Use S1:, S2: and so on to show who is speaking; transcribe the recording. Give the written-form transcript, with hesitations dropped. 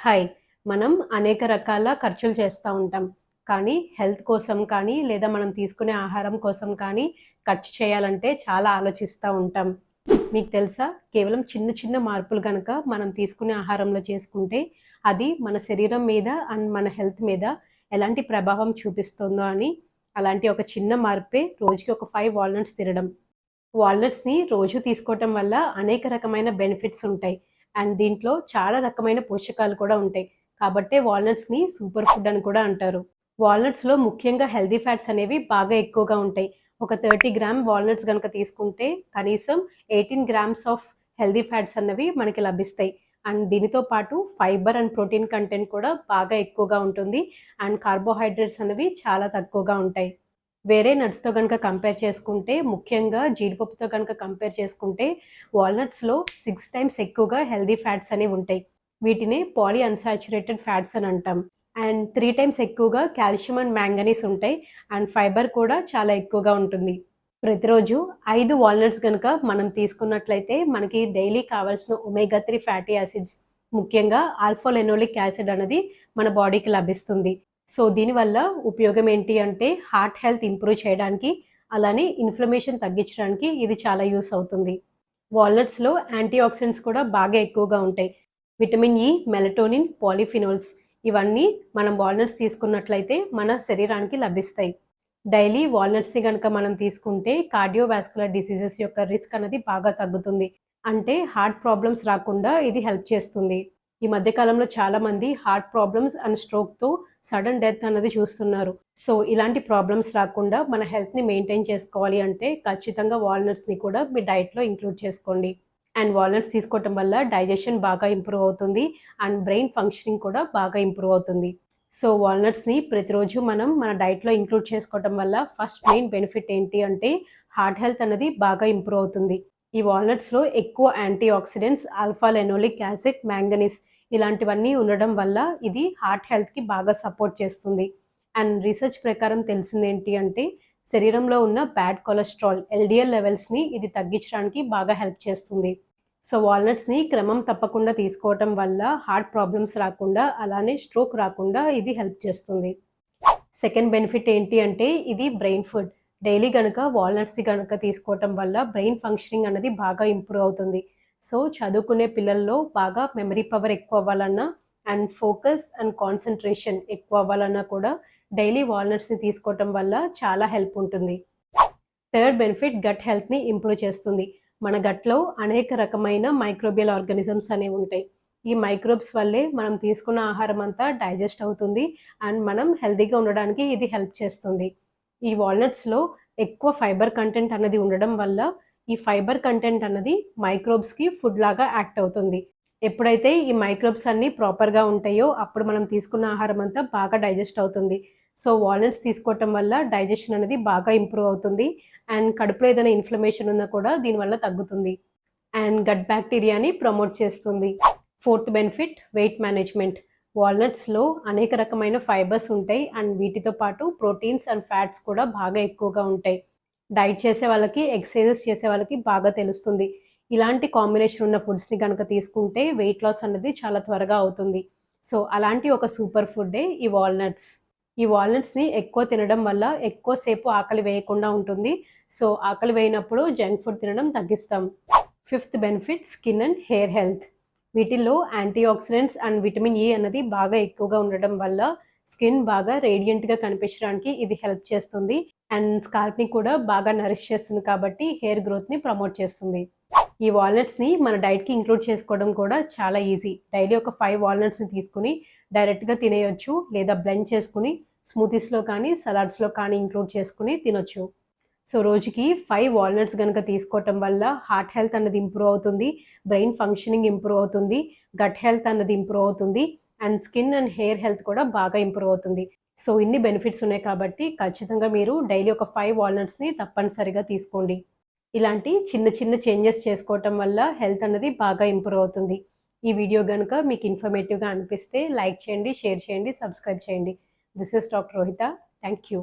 S1: Hi. మనం అనేక రకాల ఖర్చులు చేస్తా ఉంటాం. కానీ హెల్త్ కోసం కానీ, లేదా మనం తీసుకునే ఆహారం కోసం కానీ ఖర్చు చేయాలంటే చాలా ఆలోచిస్తా ఉంటాం. మీకు తెలుసా? కేవలం చిన్న చిన్న మార్పులు గనక మనం తీసుకునే ఆహారంలో చేసుకుంటే, అది మన శరీరం మీద అండ్ మన హెల్త్ మీద ఎలాంటి ప్రభావం చూపిస్తుందో అని, అలాంటి ఒక చిన్న మార్పే రోజుకి ఒక 5 వాల్‌నట్స్ తినడం. వాల్‌నట్స్‌ని రోజు తీసుకోవటం వల్ల అనేక రకమైన బెనిఫిట్స్ ఉంటాయి. అండ్ దీంట్లో చాలా రకమైన పోషకాలు కూడా ఉంటాయి. కాబట్టే వాల్‌నట్స్‌ని సూపర్ ఫుడ్ అని కూడా అంటారు. వాల్‌నట్స్‌లో ముఖ్యంగా హెల్తీ ఫ్యాట్స్ అనేవి బాగా ఎక్కువగా ఉంటాయి. ఒక 30 గ్రామ్ వాల్‌నట్స్ గనక తీసుకుంటే కనీసం 18 గ్రామ్స్ ఆఫ్ హెల్తీ ఫ్యాట్స్ అన్నవి మనకి లభిస్తాయి. అండ్ దీనితో పాటు ఫైబర్ అండ్ ప్రోటీన్ కంటెంట్ కూడా బాగా ఎక్కువగా ఉంటుంది. అండ్ కార్బోహైడ్రేట్స్ అనేవి చాలా తక్కువగా ఉంటాయి. వేరే నట్స్‌తో గనుక కంపేర్ చేసుకుంటే, ముఖ్యంగా జీడిపప్పుతో గనుక కంపేర్ చేసుకుంటే, వాల్‌నట్స్‌లో 6 టైమ్స్ ఎక్కువగా హెల్తీ ఫ్యాట్స్ అనేవుంటాయి. వీటినే పాలీ అన్సాచురేటెడ్ ఫ్యాట్స్ అని అంటాం. అండ్ 3 టైమ్స్ ఎక్కువగా కాల్షియం అండ్ మాంగనీస్ ఉంటాయి. అండ్ ఫైబర్ కూడా చాలా ఎక్కువగా ఉంటుంది. ప్రతిరోజు 5 వాల్‌నట్స్ గనుక మనం తీసుకున్నట్లయితే, మనకి డైలీ కావాల్సిన ఒమేగా 3 ఫ్యాటీ యాసిడ్స్, ముఖ్యంగా ఆల్ఫా లెనోలిక్ యాసిడ్ అనేది మన బాడీకి లభిస్తుంది. సో, దీనివల్ల ఉపయోగం ఏంటి అంటే, హార్ట్ హెల్త్ ఇంప్రూవ్ చేయడానికి, అలానే ఇన్‌ఫ్లమేషన్ తగ్గించడానికి ఇది చాలా యూజ్ అవుతుంది. వాల్‌నట్స్‌లో యాంటీ ఆక్సిడెంట్స్ కూడా బాగా ఎక్కువగా ఉంటాయి. విటమిన్ ఇ, మెలటోనిన్, పాలిఫినోల్స్ ఇవన్నీ మనం వాల్‌నట్స్ తీసుకున్నట్లయితే మన శరీరానికి లభిస్తాయి. డైలీ వాల్‌నట్స్‌ని గనక మనం తీసుకుంటే కార్డియోవాస్కులర్ డిసీజెస్ యొక్క రిస్క్ అనేది బాగా తగ్గుతుంది. అంటే హార్ట్ ప్రాబ్లమ్స్ రాకుండా ఇది హెల్ప్ చేస్తుంది. ఈ మధ్య కాలంలో చాలామంది హార్ట్ ప్రాబ్లమ్స్ అండ్ స్ట్రోక్‌తో సడన్ డెత్ అన్నది చూస్తున్నారు. సో, ఇలాంటి ప్రాబ్లమ్స్ రాకుండా మన హెల్త్‌ని మెయింటైన్ చేసుకోవాలి అంటే ఖచ్చితంగా వాల్‌నట్స్‌ని కూడా మీ డైట్‌లో ఇంక్లూడ్ చేసుకోండి. అండ్ వాల్‌నట్స్ తీసుకోవటం వల్ల డైజెషన్ బాగా ఇంప్రూవ్ అవుతుంది. అండ్ బ్రెయిన్ ఫంక్షనింగ్ కూడా బాగా ఇంప్రూవ్ అవుతుంది. సో, వాల్‌నట్స్‌ని ప్రతిరోజు మనం మన డైట్‌లో ఇంక్లూడ్ చేసుకోవటం వల్ల ఫస్ట్ మెయిన్ బెనిఫిట్ ఏంటి అంటే హార్ట్ హెల్త్ అనేది బాగా ఇంప్రూవ్ అవుతుంది. ఈ వాల్‌నట్స్‌లో ఎక్కువ antioxidants, alpha linoleic acid, manganese ఇలాంటివన్నీ ఉండడం వల్ల ఇది హార్ట్ హెల్త్‌కి బాగా సపోర్ట్ చేస్తుంది. అండ్ రీసెర్చ్ ప్రకారం తెలిసిందేంటి అంటే శరీరంలో ఉన్న బ్యాడ్ కొలెస్ట్రాల్, ఎల్‌డిఎల్ లెవెల్స్‌ని ఇది తగ్గించడానికి బాగా హెల్ప్ చేస్తుంది. సో, వాల్‌నట్స్‌ని క్రమం తప్పకుండా తీసుకోవటం వల్ల హార్ట్ ప్రాబ్లమ్స్ రాకుండా, అలానే స్ట్రోక్ రాకుండా ఇది హెల్ప్ చేస్తుంది. సెకండ్ బెనిఫిట్ ఏంటి అంటే ఇది బ్రెయిన్ ఫుడ్. డైలీ గనక వాల్‌నట్స్‌ని గనక తీసుకోవటం వల్ల బ్రెయిన్ ఫంక్షనింగ్ అనేది బాగా ఇంప్రూవ్ అవుతుంది. సో, చదువుకునే పిల్లల్లో బాగా మెమరీ పవర్ ఎక్కువ అవ్వాలన్నా అండ్ ఫోకస్ అండ్ కాన్సంట్రేషన్ ఎక్కువ అవ్వాలన్నా కూడా డైలీ వాల్‌నట్స్‌ని తీసుకోవటం వల్ల చాలా హెల్ప్ ఉంటుంది. థర్డ్ బెనిఫిట్ గట్ హెల్త్‌ని ఇంప్రూవ్ చేస్తుంది. మన గట్‌లో అనేక రకమైన మైక్రోబియల్ ఆర్గానిజమ్స్ అనేవి ఉంటాయి. ఈ మైక్రోబ్స్ వల్లే మనం తీసుకున్న ఆహారం అంతా డైజెస్ట్ అవుతుంది. అండ్ మనం హెల్తీగా ఉండడానికి ఇది హెల్ప్ చేస్తుంది. ఈ వాల్‌నట్స్‌లో ఎక్కువ ఫైబర్ కంటెంట్ అన్నది ఉండడం వల్ల, ఈ ఫైబర్ కంటెంట్ అన్నది మైక్రోబ్స్‌కి ఫుడ్ లాగా యాక్ట్ అవుతుంది. ఎప్పుడైతే ఈ మైక్రోబ్స్ అన్నీ ప్రాపర్‌గా ఉంటాయో, అప్పుడు మనం తీసుకున్న ఆహారం అంతా బాగా డైజెస్ట్ అవుతుంది. సో, వాల్‌నట్స్ తీసుకోవటం వల్ల డైజెషన్ అనేది బాగా ఇంప్రూవ్ అవుతుంది. అండ్ కడుపులో ఏదైనా ఇన్‌ఫ్లమేషన్ ఉన్నా కూడా దీనివల్ల తగ్గుతుంది. అండ్ గట్ బ్యాక్టీరియాని ప్రమోట్ చేస్తుంది. Fourth benefit weight management. వాల్‌నట్స్‌లో అనేక రకమైన ఫైబర్స్ ఉంటాయి. అండ్ వీటితో పాటు ప్రోటీన్స్ అండ్ ఫ్యాట్స్ కూడా బాగా ఎక్కువగా ఉంటాయి. డైట్ చేసే వాళ్ళకి, ఎక్సర్‌సైజెస్ చేసే వాళ్ళకి బాగా తెలుస్తుంది. ఇలాంటి కాంబినేషన్ ఉన్న ఫుడ్స్‌ని గనక తీసుకుంటే వెయిట్ లాస్ అన్నది చాలా త్వరగా అవుతుంది. సో, అలాంటి ఒక సూపర్ ఫుడ్డే ఈ వాల్‌నట్స్. ఈ వాల్‌నట్స్‌ని ఎక్కువ తినడం వల్ల ఎక్కువ సేపు ఆకలి వేయకుండా ఉంటుంది. సో, ఆకలి వేయనప్పుడు జంక్ ఫుడ్ తినడం తగ్గిస్తాం. Fifth benefit skin and hair health. వీటిల్లో antioxidants and vitamin E అన్నది బాగా ఎక్కువగా ఉండడం వల్ల స్కిన్ బాగా రేడియంట్‌గా కనిపించడానికి ఇది హెల్ప్ చేస్తుంది. అండ్ స్కాల్ప్‌ని కూడా బాగా నరిష్ చేస్తుంది కాబట్టి హెయిర్ గ్రోత్‌ని ప్రమోట్ చేస్తుంది. ఈ వాల్‌నట్స్‌ని మన డైట్‌కి ఇంక్లూడ్ చేసుకోవడం కూడా చాలా ఈజీ. డైలీ ఒక 5 వాల్‌నట్స్‌ని తీసుకొని డైరెక్ట్‌గా తినేయొచ్చు. లేదా బ్లెండ్ చేసుకొని స్మూతీస్‌లో కానీ, సలాడ్స్‌లో కానీ ఇంక్లూడ్ చేసుకొని తినొచ్చు. సో, రోజుకి 5 వాల్‌నట్స్ గనక తీసుకోవటం వల్ల హార్ట్ హెల్త్ అన్నది ఇంప్రూవ్ అవుతుంది. బ్రెయిన్ ఫంక్షనింగ్ ఇంప్రూవ్ అవుతుంది. గట్ హెల్త్ అన్నది ఇంప్రూవ్ అవుతుంది. And skin and hair health కూడా బాగా ఇంప్రూవ్ అవుతుంది. సో, ఇన్ని బెనిఫిట్స్ ఉన్నాయి కాబట్టి ఖచ్చితంగా మీరు డైలీ ఒక 5 వాల్‌నట్స్‌ని తప్పనిసరిగా తీసుకోండి. ఇలాంటి చిన్న చిన్న చేంజెస్ చేసుకోవటం వల్ల హెల్త్ అన్నది బాగా ఇంప్రూవ్ అవుతుంది. ఈ వీడియో గనుక మీకు ఇన్ఫర్మేటివ్‌గా అనిపిస్తే లైక్ చేయండి, షేర్ చేయండి, సబ్స్క్రైబ్ చేయండి. This is doctor Rohita. Thank you.